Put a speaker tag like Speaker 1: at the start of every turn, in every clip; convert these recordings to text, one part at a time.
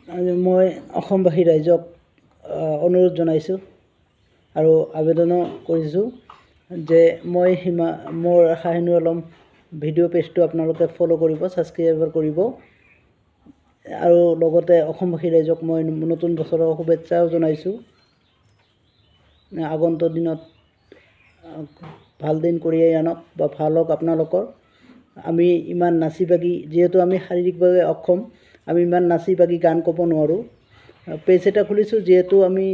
Speaker 1: মই অসমবাসী ৰাইজক অনুৰোধ জনাইছোঁ আৰু আবেদনো কৰিছোঁ যে মোৰ শাহিনুৰ আলম ভিডিঅ' পেজটো আপোনালোকে ফ'ল' কৰিব, ছাবস্ক্ৰাইব কৰিব আৰু লগতে অসমবাসী ৰাইজক মই নতুন বছৰৰ শুভেচ্ছাও জনাইছোঁ। আগন্তুক দিনত ভাল দিন কঢ়িয়াই আনক বা ভাল হওক আপোনালোকৰ। আমি ইমান নাচি বাগি, যিহেতু আমি শাৰীৰিকভাৱে অক্ষম, আমি ইমান নাচি বাগি গান ক'ব নোৱাৰোঁ। পেজ এটা খুলিছোঁ, যিহেতু আমি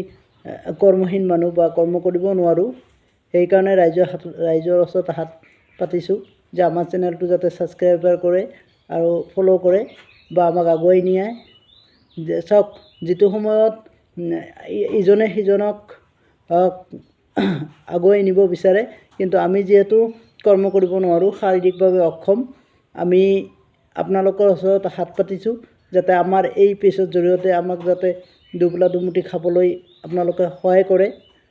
Speaker 1: কৰ্মহীন মানুহ বা কৰ্ম কৰিব নোৱাৰোঁ, সেইকাৰণে ৰাইজৰ ওচৰত হাত পাতিছোঁ যে আমাৰ চেনেলটো যাতে ছাবস্ক্ৰাইবাৰ কৰে আৰু ফ'ল' কৰে বা আমাক আগুৱাই নিয়ায়। চাওক, যিটো সময়ত ইজনে সিজনক আগুৱাই নিব বিচাৰে, কিন্তু আমি যিহেতু কৰ্ম কৰিব নোৱাৰোঁ, শাৰীৰিকভাৱে অক্ষম, আমি আপোনালোকৰ ওচৰত হাত পাতিছোঁ যাতে আমাৰ এই পেজৰ জৰিয়তে আমাক যাতে দুবেলা দুমুঠি খাবলৈ আপোনালোকে সহায় কৰে।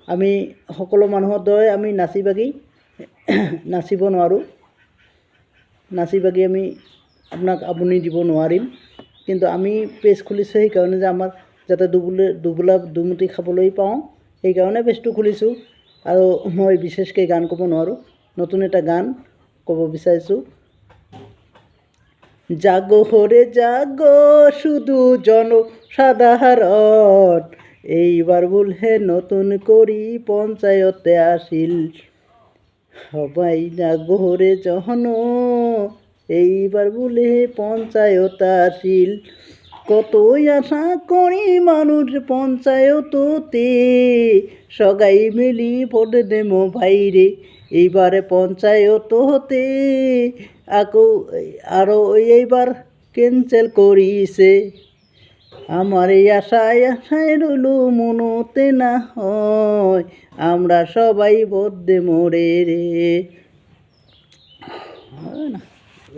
Speaker 1: আমি সকলো মানুহৰ দৰে আমি নাচি বাগি নাচিব নোৱাৰোঁ, নাচি বাগি আমি আপোনাক আপুনি দিব নোৱাৰিম, কিন্তু আমি পেজ খুলিছোঁ সেইকাৰণে যে আমাৰ যাতে দুবেলা দুমুঠি খাবলৈ পাওঁ, সেইকাৰণে পেজটো খুলিছোঁ। আৰু মই বিশেষকৈ গান ক'ব নোৱাৰোঁ, নতুন এটা গান ক'ব বিচাৰিছোঁ। জাগো হৰে জাগো শুধু জনসাধারণ, এইবার বোলে নতুন করি পঞ্চায়েতে আসিল। সবাই জাগো হরে জন, এইবার বোলে পঞ্চায়েত আসিল। কতই আশা করি মানুষ পঞ্চায়েততে, সগাই মিলি ভোট দেমো ভাইরে এইবারে পঞ্চায়েত হতে। আরও এইবার ক্যান্সেল করিছে, আমার এই আশায় রইলো মনতে না হয়, আমরা সবাই ভোট দেমো রে।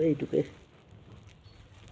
Speaker 1: এইটুকুই।